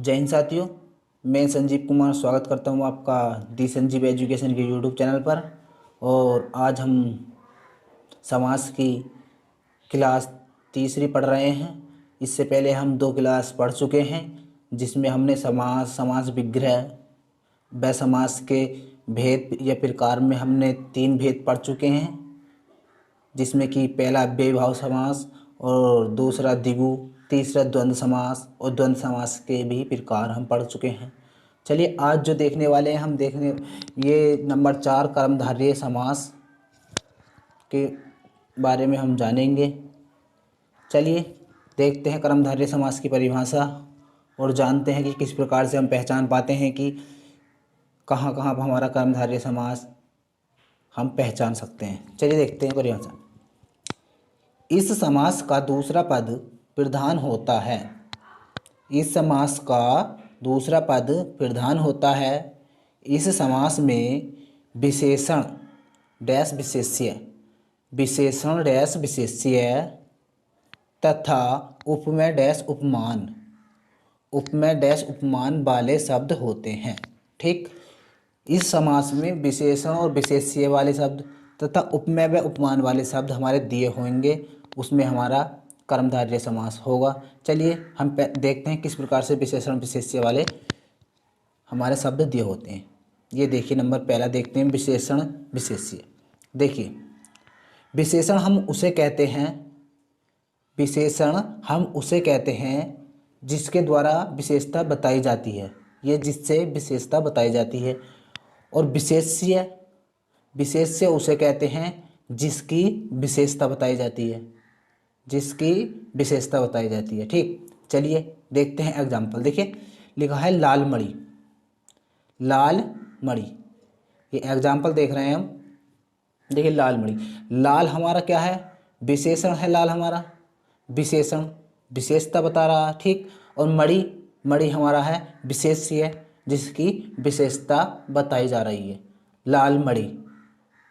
जय हिंद साथियों। मैं संजीव कुमार स्वागत करता हूं आपका दी संजीव एजुकेशन के यूट्यूब चैनल पर। और आज हम समास की क्लास तीसरी पढ़ रहे हैं। इससे पहले हम 2 क्लास पढ़ चुके हैं, जिसमें हमने समास विग्रह व समास के भेद या प्रकार में हमने 3 भेद पढ़ चुके हैं, जिसमें कि पहला अव्ययीभाव समास और दूसरा द्विगु, तीसरा द्वंद्व समास और द्वंद्व समास के भी प्रकार हम पढ़ चुके हैं। चलिए आज जो देखने वाले हैं हम ये नंबर 4 कर्मधारय समास के बारे में हम जानेंगे। चलिए देखते हैं कर्मधारय समास की परिभाषा और जानते हैं कि किस प्रकार से हम पहचान पाते हैं कि कहाँ कहाँ पर हमारा कर्मधारय समास हम पहचान सकते हैं। चलिए देखते हैं परिभाषा। इस समास का दूसरा पद प्रधान होता है। इस समास का दूसरा पद प्रधान होता है। इस समास में विशेषण डैश विशेष्य, विशेषण डैश विशेष्य तथा उपमेय डैश उपमान, उपमेय डैश उपमान वाले शब्द होते हैं। ठीक, इस समास में विशेषण और विशेष्य वाले शब्द तथा उपमेय व उपमान वाले शब्द हमारे दिए होंगे, उसमें हमारा कर्मधारय समास होगा। चलिए हम देखते हैं किस प्रकार से विशेषण विशेष्य वाले हमारे शब्द दिए होते हैं। ये देखिए नंबर पहला देखते हैं विशेषण विशेष्य। देखिए विशेषण हम उसे कहते हैं, विशेषण हम उसे कहते हैं जिसके द्वारा विशेषता बताई जाती है, ये जिससे विशेषता बताई जाती है। और विशेष्य, विशेष्य उसे कहते हैं जिसकी विशेषता बताई जाती है, जिसकी विशेषता बताई जाती है। ठीक, चलिए देखते हैं एग्जाम्पल। देखिए लिखा है लाल मणि, लाल मणि, ये एग्जाम्पल देख रहे हैं हम। देखिए लाल मणि, लाल हमारा क्या है? विशेषण है। लाल हमारा विशेषण, विशेषता बता रहा है। ठीक, और मणि, मणि हमारा है विशेष्य जिसकी विशेषता बताई जा रही है, लाल मणि।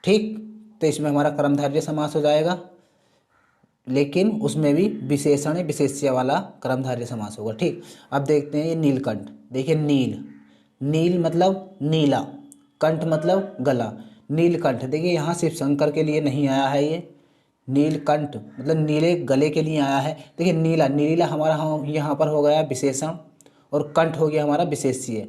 ठीक, तो इसमें हमारा कर्मधारय समास हो जाएगा, लेकिन उसमें भी विशेषण विशेष्य वाला कर्मधारय समास होगा। ठीक, अब देखते हैं ये नीलकंठ। देखिए नील, नील मतलब नीला, कंठ मतलब गला, नीलकंठ। देखिए यहाँ शिव शंकर के लिए नहीं आया है, ये नीलकंठ मतलब नीले गले के लिए आया है। देखिए नीला, नीला हमारा यहाँ पर हो गया विशेषण और कंठ हो गया हमारा विशेष्य,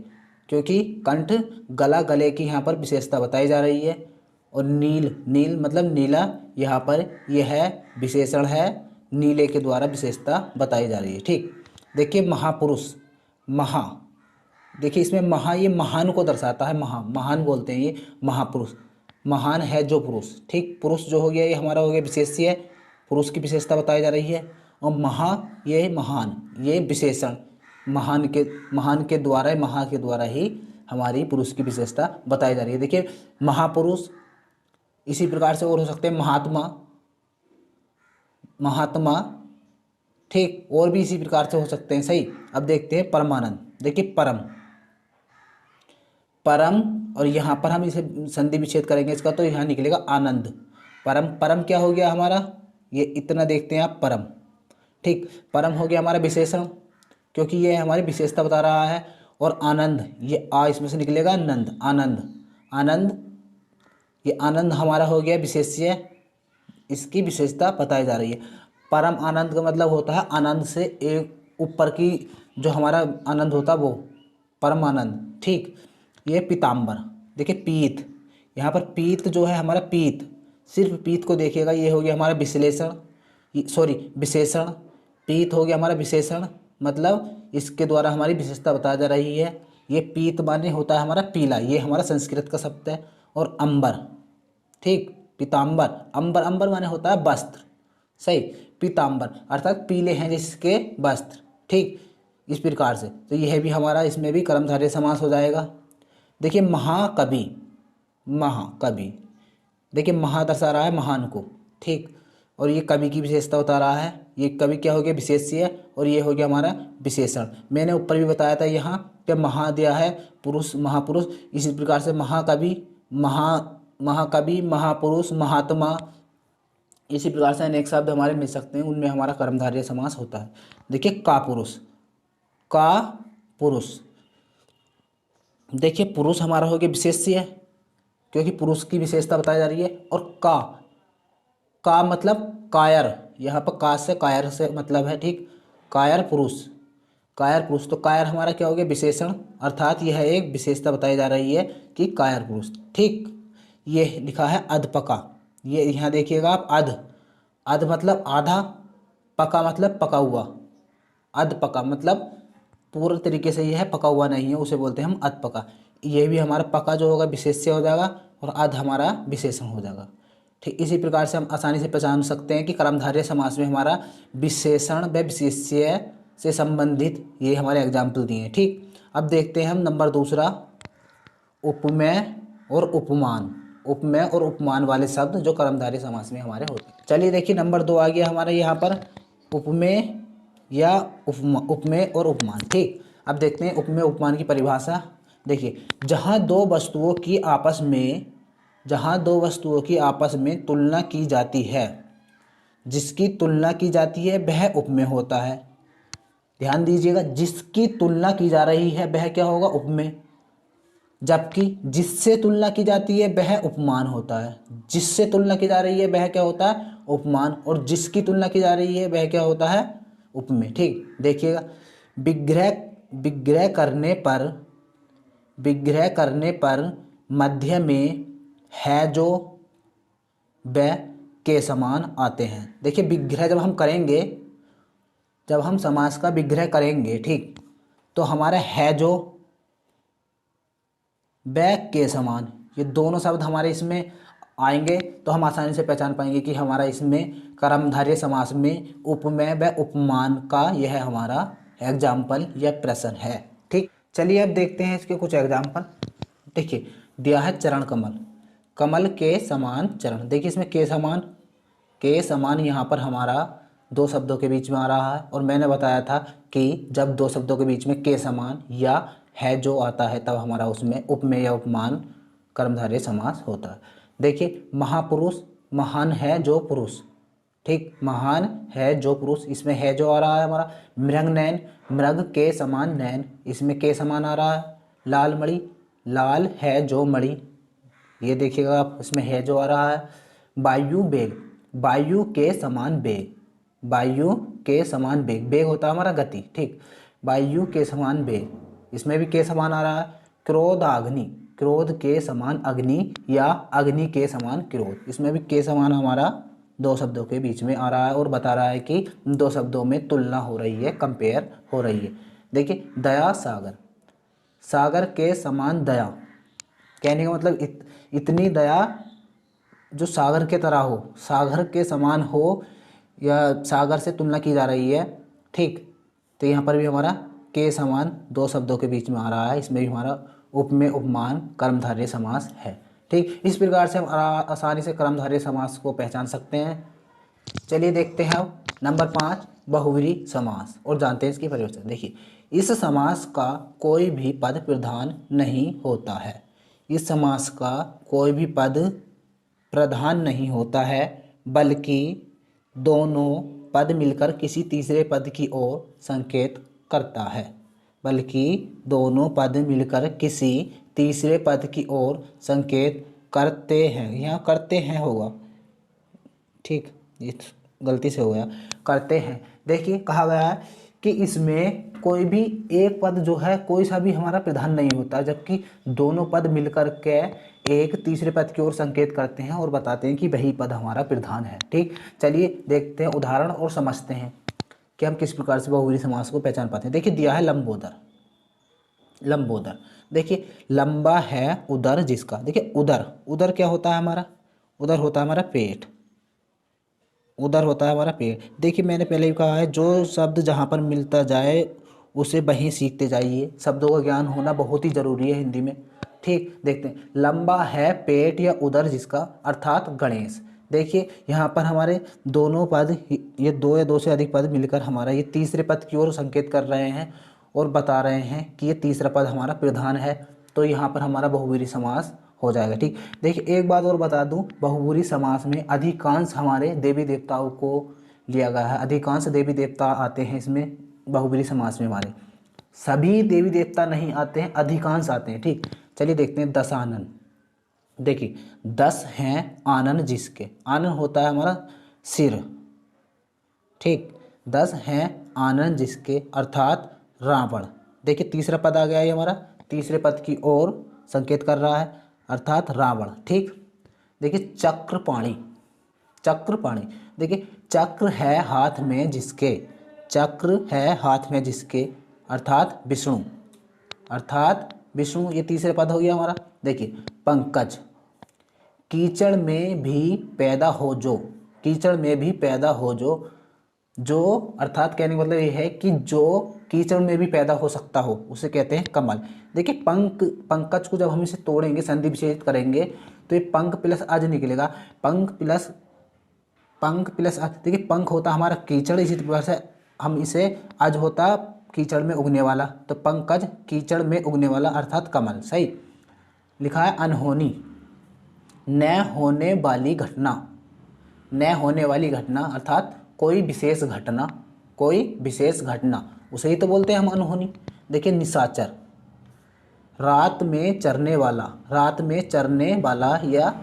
क्योंकि कंठ गला, गले की यहाँ पर विशेषता बताई जा रही है। और नील, नील मतलब नीला, यहाँ पर यह है विशेषण है, नीले के द्वारा विशेषता बताई जा रही है। ठीक, देखिए महापुरुष, महा, देखिए इसमें महा, ये महान को दर्शाता है, महा, महान बोलते हैं ये महापुरुष, महान है जो पुरुष। ठीक, पुरुष जो हो गया ये हमारा हो गया विशेष्य, पुरुष की विशेषता बताई जा रही है। और महा, ये महान, ये विशेषण महान के द्वारा, महा के द्वारा ही हमारी पुरुष की विशेषता बताई जा रही है। देखिए महापुरुष, इसी प्रकार से और हो सकते हैं महात्मा, महात्मा। ठीक, और भी इसी प्रकार से हो सकते हैं। सही, अब देखते हैं परमानंद। देखिए परम, परम, और यहाँ पर हम इसे संधि विच्छेद करेंगे इसका, तो यहाँ निकलेगा आनंद। परम, परम क्या हो गया हमारा? ये इतना देखते हैं आप, परम। ठीक, परम हो गया हमारा विशेषण, क्योंकि ये हमारी विशेषता बता रहा है। और आनंद, ये आ इसमें से निकलेगा नंद, आनंद, आनंद, ये आनंद हमारा हो गया विशेष्य, इसकी विशेषता बताई जा रही है। परम आनंद का मतलब होता है आनंद से एक ऊपर की जो हमारा आनंद होता है वो परम आनंद। ठीक, ये पीताम्बर। देखिए पीत, यहाँ पर पीत जो है हमारा पीत, सिर्फ पीत को देखिएगा, ये हो गया हमारा विश्लेषण, सॉरी विशेषण। पीत हो गया हमारा विशेषण, मतलब इसके द्वारा हमारी विशेषता बताई जा रही है। ये पीत माने होता है हमारा पीला, ये हमारा संस्कृत का शब्द है। और अंबर, ठीक, पीताम्बर, अंबर, अंबर माने होता है वस्त्र। सही, पीताम्बर अर्थात पीले हैं जिसके वस्त्र। ठीक, इस प्रकार से तो यह भी हमारा, इसमें भी कर्मधारय समास हो जाएगा। देखिए महाकवि, महाकवि, देखिए महा दर्शा रहा है महान को। ठीक, और ये कवि की विशेषता बता रहा है। ये कवि क्या हो गया? विशेष्य, और ये हो गया हमारा विशेषण। मैंने ऊपर भी बताया था यहाँ पे महा दिया है पुरुष, महापुरुष। इसी प्रकार से महाकवि, महाकवि, महापुरुष, महात्मा, इसी प्रकार से अनेक शब्द हमारे मिल सकते हैं, उनमें हमारा कर्मधारय समास होता है। देखिए का पुरुष, का पुरुष। देखिए पुरुष हमारा हो गया विशेष्य है, क्योंकि पुरुष की विशेषता बताई जा रही है। और का मतलब कायर, यहाँ पर का से कायर से मतलब है, ठीक। कायर पुरुष, कायर पुरुष, तो कायर हमारा क्या हो गया विशेषण, अर्थात यह एक विशेषता बताई जा रही है कि कायर पुरुष, ठीक। ये लिखा है अधपका, ये यहाँ देखिएगा आप, अध मतलब आधा, पका मतलब पका हुआ, अधपका मतलब पूर्ण तरीके से यह है पका हुआ नहीं है, उसे बोलते हैं हम अधपका। ये भी हमारा पका जो होगा विशेष्य हो जाएगा और अध हमारा विशेषण हो जाएगा, ठीक। इसी प्रकार से हम आसानी से पहचान सकते हैं कि कर्मधारय समास में हमारा विशेषण व विशेष्य से संबंधित ये हमारे एग्जाम्पल दिए हैं, ठीक। अब देखते हैं हम नंबर दूसरा, उपमेय और उपमान। उपमेय और उपमान वाले शब्द जो कर्मधारय समास में हमारे होते हैं। चलिए देखिए नंबर 2 आ गया हमारा यहाँ पर, उपमेय या उपमेय और उपमान, ठीक। अब देखते हैं उपमेय उपमान की परिभाषा। देखिए जहाँ दो वस्तुओं की आपस में तुलना की जाती है, जिसकी तुलना की जाती है वह उपमेय होता है। ध्यान दीजिएगा, जिसकी तुलना की जा रही है वह क्या होगा उपमेय, जबकि जिससे तुलना की जाती है वह उपमान होता है। जिससे तुलना की जा रही है वह क्या होता है उपमान, और जिसकी तुलना की जा रही है वह क्या होता है उपमेय, ठीक। देखिएगा विग्रह करने पर मध्य में है जो व के समान आते हैं। देखिए विग्रह जब हम समास का विग्रह करेंगे, ठीक, तो हमारा है जो व के समान, ये दोनों शब्द हमारे इसमें आएंगे तो हम आसानी से पहचान पाएंगे कि हमारा इसमें कर्मधारय समास में उपमेय व उपमान का यह हमारा एग्जाम्पल या प्रश्न है, ठीक। चलिए अब देखते हैं इसके कुछ एग्जाम्पल। देखिए दिया है चरण कमल, कमल के समान चरण। देखिए इसमें के समान यहाँ पर हमारा दो शब्दों के बीच में आ रहा है, और मैंने बताया था कि जब दो शब्दों के बीच में के समान या है जो आता है तब हमारा उसमें उपमेय या उपमान कर्मधारय समास होता है। देखिए महापुरुष, महान है जो पुरुष, ठीक, महान है जो पुरुष, इसमें है जो आ रहा है हमारा। मृगनयन, मृग के समान नयन, इसमें के समान आ रहा है। लाल मणि, लाल है जो मणि, ये देखिएगा आप, इसमें है जो आ रहा है। वायु बेग, वायु के समान बेग, वायु के समान बेग, बेग होता है हमारा गति, ठीक। वायु के समान बेग, इसमें भी के समान आ रहा है। क्रोधाग्नि, क्रोध के समान अग्नि या अग्नि के समान क्रोध, इसमें भी के समान हमारा दो शब्दों के बीच में आ रहा है और बता रहा है कि दो शब्दों में तुलना हो रही है, कंपेयर हो रही है। देखिए दया सागर, सागर के समान दया, कहने का मतलब इतनी दया जो सागर के तरह हो, सागर के समान हो या सागर से तुलना की जा रही है, ठीक। तो यहाँ पर भी हमारा के समान दो शब्दों के बीच में आ रहा है, इसमें भी हमारा उपमेय उपमान कर्मधारय समास है, ठीक। इस प्रकार से हम आसानी से कर्मधारय समास को पहचान सकते हैं। चलिए देखते हैं अब नंबर 5 बहुव्रीहि समास और जानते हैं इसकी परिभाषा। देखिए इस समास का कोई भी पद प्रधान नहीं होता है, इस समास का कोई भी पद प्रधान नहीं होता है, बल्कि दोनों पद मिलकर किसी तीसरे पद की ओर संकेत करता है, बल्कि दोनों पद मिलकर किसी तीसरे पद की ओर संकेत करते हैं, यहाँ करते हैं होगा, ठीक, ये गलती से हो गया, करते हैं। देखिए कहा गया है कि इसमें कोई भी एक पद जो है कोई सा भी हमारा प्रधान नहीं होता, जबकि दोनों पद मिलकर के एक तीसरे पद की ओर संकेत करते हैं और बताते हैं कि वही पद हमारा प्रधान है, ठीक। चलिए देखते हैं उदाहरण और समझते हैं कि हम किस प्रकार से बहुव्रीहि समास को पहचान पाते हैं। देखिए दिया है लंबोदर, लंबोदर, देखिए लंबा है उदर जिसका, देखिए उदर, उदर क्या होता है हमारा, उदर होता है हमारा पेट, उदर होता है हमारा पेट। देखिए मैंने पहले भी कहा है जो शब्द जहाँ पर मिलता जाए उसे वहीं सीखते जाइए, शब्दों का ज्ञान होना बहुत ही ज़रूरी है हिंदी में, ठीक। देखते हैं लंबा है पेट या उदर जिसका, अर्थात गणेश। देखिए यहाँ पर हमारे दोनों पद, ये दो या दो से अधिक पद मिलकर हमारा ये तीसरे पद की ओर संकेत कर रहे हैं और बता रहे हैं कि ये तीसरा पद हमारा प्रधान है, तो यहाँ पर हमारा बहुव्रीहि समास हो जाएगा, ठीक। देखिए एक बात और बता दूं, बहुव्रीहि समास में अधिकांश हमारे देवी देवताओं को लिया गया है, अधिकांश देवी देवता आते हैं इसमें बहुव्रीहि समास में हमारे। सभी देवी देवता नहीं आते हैं, अधिकांश आते हैं। ठीक, चलिए देखते हैं 10 आनन। देखिए 10 हैं आनन जिसके, आनन होता है हमारा सिर। ठीक, 10 हैं आनन जिसके अर्थात रावण। देखिए तीसरा पद आ गया है हमारा, तीसरे पद की ओर संकेत कर रहा है अर्थात रावण। ठीक, देखिए चक्रपाणी, चक्रपाणी। देखिए चक्र है हाथ में जिसके, चक्र है हाथ में जिसके अर्थात विष्णु, अर्थात विष्णु। ये तीसरे पद हो गया हमारा। देखिए पंकज, कीचड़ में भी पैदा हो जो, कीचड़ में भी पैदा हो जो अर्थात कहने का मतलब ये है कि जो कीचड़ में भी पैदा हो सकता हो उसे कहते हैं कमल। देखिए पंकज को जब हम इसे तोड़ेंगे, संधि विच्छेदित करेंगे तो ये पंख प्लस अज निकलेगा, पंख प्लस अज। देखिए पंख होता हमारा कीचड़, इसी प्रकार से हम इसे अज होता कीचड़ में उगने वाला, तो पंकज कीचड़ में उगने वाला अर्थात कमल। सही लिखा है। अनहोनी, न होने वाली घटना, न होने वाली घटना अर्थात कोई विशेष घटना, कोई विशेष घटना, उसे ही तो बोलते हैं हम अनहोनी। देखिए निशाचर, रात में चरने वाला, रात में चरने वाला, या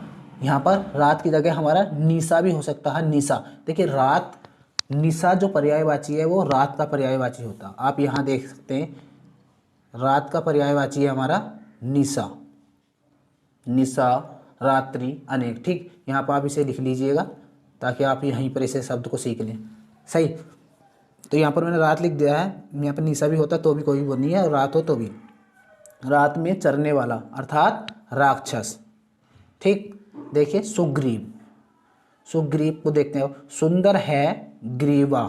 यहाँ पर रात की जगह हमारा निशा भी हो सकता है, निशा। देखिए रात, निशा जो पर्यायवाची है वो रात का पर्यायवाची होता। आप यहाँ देख सकते हैं रात का पर्यायवाची है हमारा निशा, निशा, रात्रि, अनेक। ठीक, यहाँ पर आप इसे लिख लीजिएगा ताकि आप यहीं पर इसे शब्द को सीख लें। सही, तो यहाँ पर मैंने रात लिख दिया है, यहाँ पर निशा भी होता तो भी कोई वो नहीं है, और रात हो तो भी। रात में चरने वाला अर्थात राक्षस। ठीक, देखिए सुग्रीव, सुग्रीव को देखते हैं। सुंदर है ग्रीवा,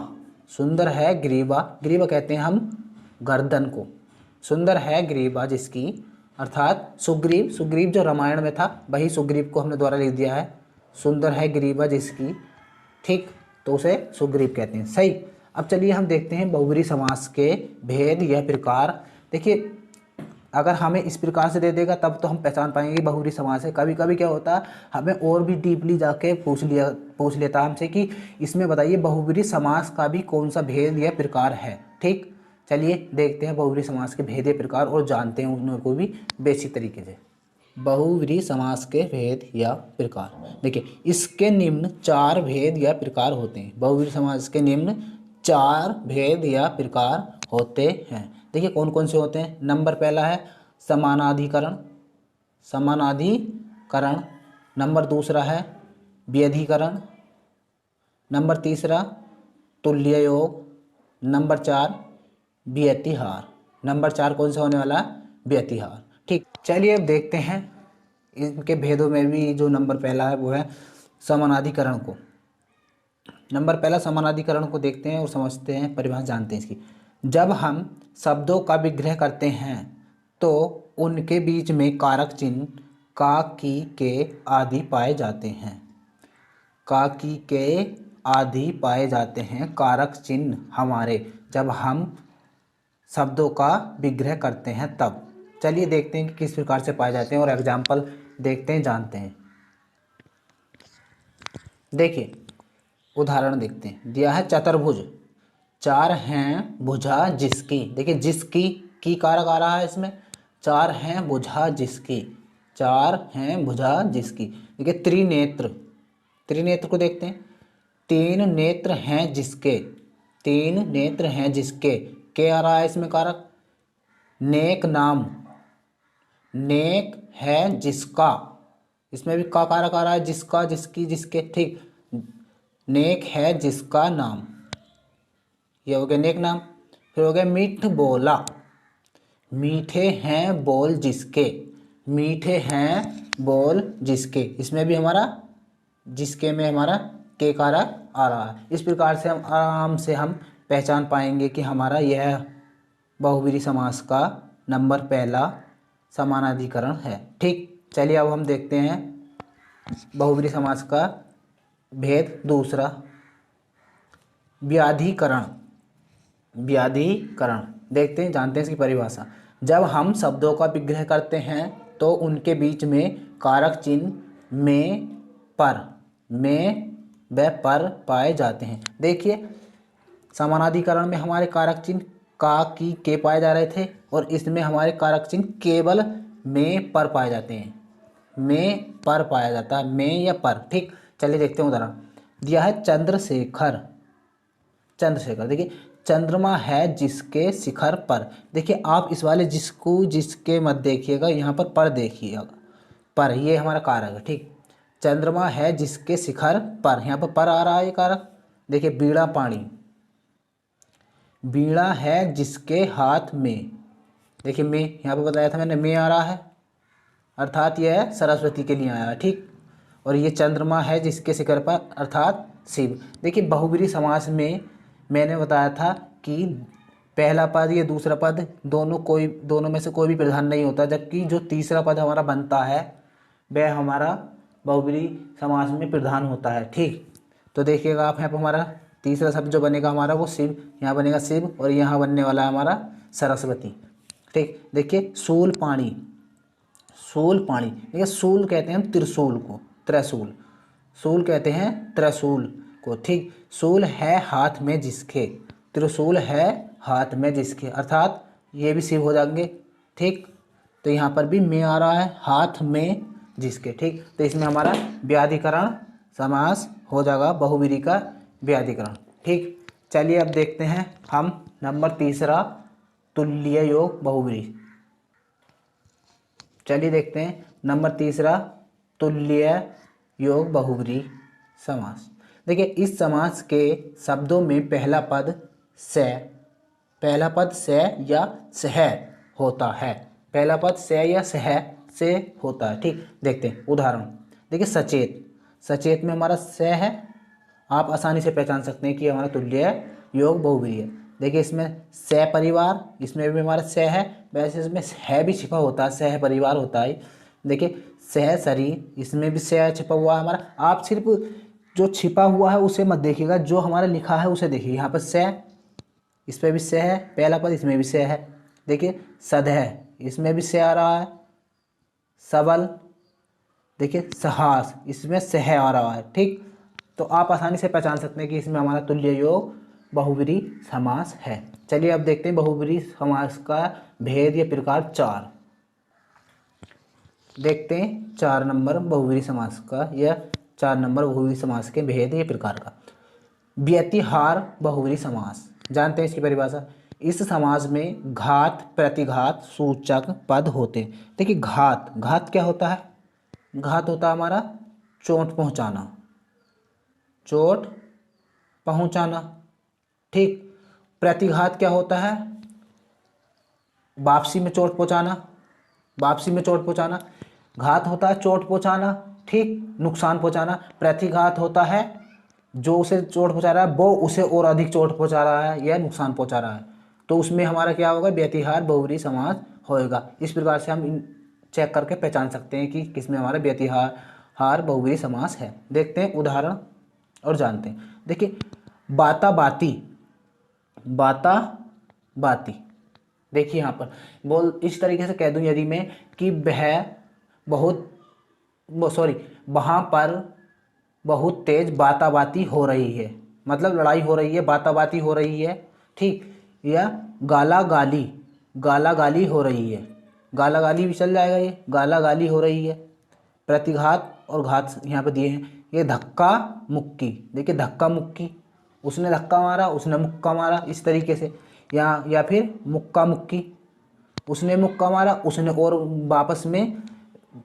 सुंदर है ग्रीवा, ग्रीवा कहते हैं हम गर्दन को, सुंदर है ग्रीवा जिसकी अर्थात सुग्रीव, सुग्रीव जो रामायण में था वही सुग्रीव को हमने द्वारा लिख दिया है, सुंदर है ग्रीवा जिसकी। ठीक, तो उसे सुग्रीव कहते हैं। सही, अब चलिए हम देखते हैं बहुब्रीहि समास के भेद या प्रकार। देखिए अगर हमें इस प्रकार से दे देगा तब तो हम पहचान पाएंगे कि बहुब्रीहि समास है। कभी कभी क्या होता है हमें और भी डीपली जाके पूछ लेता हमसे कि इसमें बताइए बहुब्रीहि समास का भी कौन सा भेद या प्रकार है। ठीक, चलिए देखते हैं बहुब्रीहि समास के भेद या प्रकार और जानते हैं उनको भी बेसिक तरीके से। बहुब्रीहि समास के भेद या प्रकार, देखिए इसके निम्न 4 भेद या प्रकार होते हैं। बहुब्रीहि समास के निम्न 4 भेद या प्रकार होते हैं। देखिए कौन कौन से होते हैं। नंबर पहला है समानाधिकरण, समानाधिकरण। नंबर दूसरा है व्यधिकरण। नंबर तीसरा तुल्य योग। नंबर 4 व्यतिहार। नंबर 4 कौन सा होने वाला है, व्यतिहार। ठीक, चलिए अब देखते हैं इनके भेदों में भी जो नंबर पहला है वो है समानाधिकरण को। नंबर पहला समानाधिकरण को देखते हैं और समझते हैं, परिभाषा जानते हैं इसकी। जब हम शब्दों का विग्रह करते हैं तो उनके बीच में कारक चिन्ह का, की, के आदि पाए जाते हैं, का, की, के आदि पाए जाते हैं कारक चिन्ह हमारे, जब हम शब्दों का विग्रह करते हैं तब। चलिए देखते हैं कि किस प्रकार से पाए जाते हैं और एग्जाम्पल देखते हैं, जानते हैं। देखिए उदाहरण देखते हैं, दिया है चतुर्भुज, 4 हैं भुजा जिसकी। देखिए जिसकी की कारक आ रहा है इसमें, 4 हैं भुजा जिसकी, 4 हैं भुजा जिसकी। देखिए त्रिनेत्र, त्रिनेत्र को देखते हैं, 3 नेत्र हैं जिसके, 3 नेत्र हैं जिसके, के आ रहा है इसमें कारक। नेक नाम, नेक है जिसका, इसमें भी का कारक आ रहा है, जिसका, जिसकी, जिसके। ठीक, नेक है जिसका नाम, ये हो गया नेक नाम। फिर हो गया मीठ बोला, मीठे हैं बोल जिसके, मीठे हैं बोल जिसके। इसमें भी हमारा जिसके में हमारा के कारक आ रहा है। इस प्रकार से हम आराम से हम पहचान पाएंगे कि हमारा यह बहुब्रीहि समास का नंबर पहला समानाधिकरण है। ठीक, चलिए अब हम देखते हैं बहुब्रीहि समास का भेद दूसरा, व्याधिकरण। व्याधिकरण देखते हैं, जानते हैं इसकी परिभाषा। जब हम शब्दों का विग्रह करते हैं तो उनके बीच में कारक चिन्ह में, पर, में व पर पाए जाते हैं। देखिए समानाधिकरण में हमारे कारक चिन्ह का, की, के पाए जा रहे थे और इसमें हमारे कारक चिन्ह केवल में, पर पाए जाते हैं। में, पर पाया जाता है, में या पर। ठीक, चलिए देखते हैं उदाहरण। दिया है चंद्रशेखर। चंद्रशेखर, देखिए चंद्रमा है जिसके शिखर पर। देखिए आप इस वाले जिसको, जिसके मत देखिएगा, यहाँ पर देखिएगा। पर ये हमारा कारक है। ठीक, चंद्रमा है जिसके शिखर पर, यहाँ पर आ रहा है ये कारक। देखिए बीड़ा पाणी, बीड़ा है जिसके हाथ में। देखिए में, यहाँ पर बताया था मैंने, में आ रहा है, अर्थात यह सरस्वती के लिए आया है। ठीक, और ये चंद्रमा है जिसके शिखर पर, अर्थात शिव। देखिए बहुब्रीहि समास में मैंने बताया था कि पहला पद या दूसरा पद दोनों में से कोई भी प्रधान नहीं होता, जबकि जो तीसरा पद हमारा बनता है वह हमारा बहुब्रीहि समास में प्रधान होता है। ठीक, तो देखिएगा आप, यहाँ पर हमारा तीसरा शब्द जो बनेगा हमारा वो शिव, यहाँ बनेगा शिव और यहाँ बनने वाला है हमारा सरस्वती। ठीक, देखिए शूल पाणी, शूल पाणी, देखिए शूल कहते हैं हम त्रिशूल को, त्रिशूल, शूल कहते हैं त्रिशूल को। ठीक, शूल है हाथ में जिसके, त्रिशूल है हाथ में जिसके, अर्थात ये भी शिव हो जाएंगे। ठीक, तो यहाँ पर भी में आ रहा है, हाथ में जिसके। ठीक, तो इसमें हमारा व्याधिकरण समास हो जाएगा, बहुब्रीहि का व्याधिकरण। ठीक, चलिए अब देखते हैं हम नंबर तीसरा, तुल्य योग बहुब्रीहि। चलिए देखते हैं नंबर तीसरा, तुल्य योग बहुब्रीहि समास। देखिए इस समास के शब्दों में पहला पद से, पहला पद से या सह होता है, पहला पद से या सह से होता है। ठीक, देखते हैं उदाहरण। देखिए सचेत, सचेत में हमारा से है, आप आसानी से पहचान सकते हैं कि हमारा तुल्य योग बहुब्रीहि है। देखिए इसमें सह परिवार, इसमें भी हमारा सह है, वैसे इसमें है भी छिपा होता है, सह परिवार होता है। देखिए सह शरीर, इसमें भी सह छिपा हुआ है हमारा। आप सिर्फ जो छिपा हुआ है उसे मत देखिएगा, जो हमारा लिखा है उसे देखिए। यहाँ पर सह, इस पर भी सह है, पहला पद इसमें भी सह है। देखिए सदह, इसमें भी सह आ रहा है। सबल, देखिए सहास, इसमें सह आ रहा है। ठीक, तो आप आसानी से पहचान सकते हैं कि इसमें हमारा तुल्य योग बहुब्रीहि समास है। चलिए अब देखते हैं बहुब्रीहि समास का भेद या प्रकार 4। देखते हैं 4 नंबर बहुब्रीहि समास का, या 4 नंबर बहुब्रीहि समास के भेद या प्रकार का। व्यतिहार बहुब्रीहि समास, जानते हैं इसकी परिभाषा। इस समास में घात, प्रतिघात सूचक पद होते हैं। देखिए घात, घात क्या होता है? घात होता है हमारा चोट पहुंचाना, चोट पहुंचाना। ठीक, प्रतिघात क्या होता है? वापसी में चोट पहुंचाना, वापसी में चोट पहुंचाना। घात होता है चोट पहुंचाना, ठीक, नुकसान पहुंचाना। प्रतिघात होता है जो उसे चोट पहुंचा रहा है वो उसे और अधिक चोट पहुंचा रहा है या नुकसान पहुंचा रहा है, तो उसमें हमारा क्या होगा? व्यतिहार बहुब्रीहि समास होएगा। इस प्रकार से हम चेक करके पहचान सकते हैं कि किसमें हमारा व्यतिहार बहुब्रीहि समास है। देखते हैं उदाहरण और जानते हैं। देखिए बाता बाती, बाता बाती, देखिए यहाँ पर बोल इस तरीके से कह दूं यदि मैं कि वह बहुत, सॉरी, वहाँ पर बहुत तेज बाताबाती हो रही है, मतलब लड़ाई हो रही है, बाताबाती हो रही है। ठीक, या गाला गाली, गाला गाली हो रही है, गाला गाली भी चल जाएगा, ये गाला गाली हो रही है। प्रतिघात और घात यहाँ पे दिए हैं। ये धक्का मुक्की, देखिए धक्का मुक्की, उसने धक्का मारा, उसने मुक्का मारा, इस तरीके से। या फिर मुक्का मुक्की, उसने मुक्का मारा, उसने और वापस में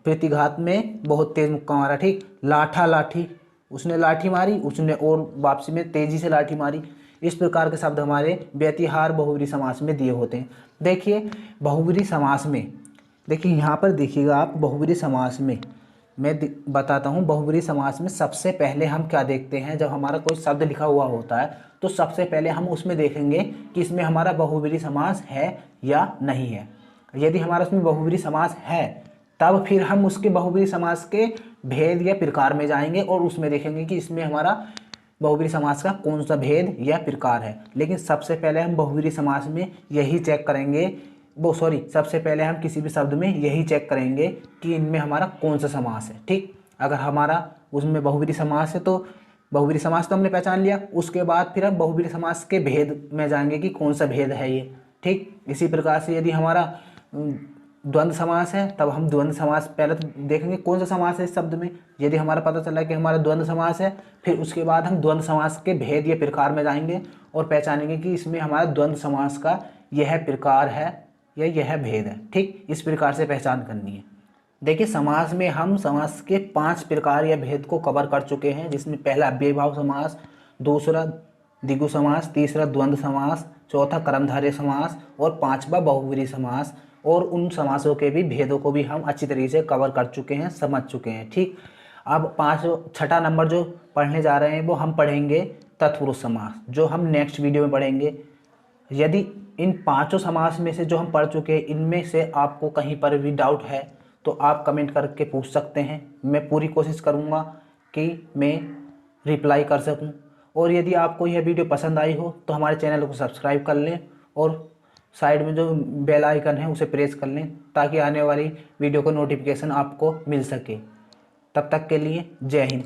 प्रतिघात में बहुत तेज मुक्का मारा। ठीक, लाठा लाठी, उसने लाठी मारी, उसने और वापसी में तेजी से लाठी मारी। इस प्रकार के शब्द हमारे व्यतिहार बहुब्रीहि समास में दिए होते हैं। देखिए बहुब्रीहि समास में, देखिए यहाँ पर देखिएगा आप, बहुब्रीहि समास में मैं बताता हूँ। बहुब्रीहि समास में सबसे पहले हम क्या देखते हैं? जब हमारा कोई शब्द लिखा हुआ होता है तो सबसे पहले हम उसमें देखेंगे कि इसमें हमारा बहुब्रीहि समास है या नहीं है। यदि हमारा उसमें बहुब्रीहि समास है तब फिर हम उसके बहुब्रीहि समास के भेद या प्रकार में जाएंगे और उसमें देखेंगे कि इसमें हमारा बहुब्रीहि समास का कौन सा भेद या प्रकार है। लेकिन सबसे पहले हम बहुब्रीहि समास में यही चेक करेंगे, सबसे पहले हम किसी भी शब्द में यही चेक करेंगे कि इनमें हमारा कौन सा समास है। ठीक, अगर हमारा उसमें बहुब्रीहि समास है तो बहुब्रीहि समास तो हमने पहचान लिया, उसके बाद फिर हम बहुब्रीहि समास के भेद में जाएंगे कि कौन सा भेद है ये। ठीक, इसी प्रकार से यदि हमारा द्वंद्व समास है तब हम द्वंद्व समास पहले तो देखेंगे कौन सा समास है इस शब्द में। यदि हमारा पता चला कि हमारा द्वंद्व समास है, फिर उसके बाद हम द्वंद्व समास के भेद या प्रकार में जाएंगे और पहचानेंगे कि इसमें हमारा द्वंद्व समास का यह प्रकार है या यह भेद है। ठीक, इस प्रकार से पहचान करनी है। देखिए, समास में हम समास के 5 प्रकार या भेद को कवर कर चुके हैं, जिसमें पहला अव्ययीभाव समास, दूसरा द्विगु समास, तीसरा द्वंद्व समास, चौथा कर्मधारय समास और पांचवा बहुब्रीहि समास। और उन समासों के भी भेदों को भी हम अच्छी तरीके से कवर कर चुके हैं, समझ चुके हैं। ठीक, अब छठा नंबर जो पढ़ने जा रहे हैं वो हम पढ़ेंगे तत्पुरुष समास, जो हम नेक्स्ट वीडियो में पढ़ेंगे। यदि इन 5 समास में से जो हम पढ़ चुके हैं इनमें से आपको कहीं पर भी डाउट है तो आप कमेंट करके पूछ सकते हैं। मैं पूरी कोशिश करूँगा कि मैं रिप्लाई कर सकूं। और यदि आपको यह वीडियो पसंद आई हो तो हमारे चैनल को सब्सक्राइब कर लें और साइड में जो बेल आइकन है उसे प्रेस कर लें, ताकि आने वाली वीडियो का नोटिफिकेशन आपको मिल सके। तब तक के लिए जय हिंद।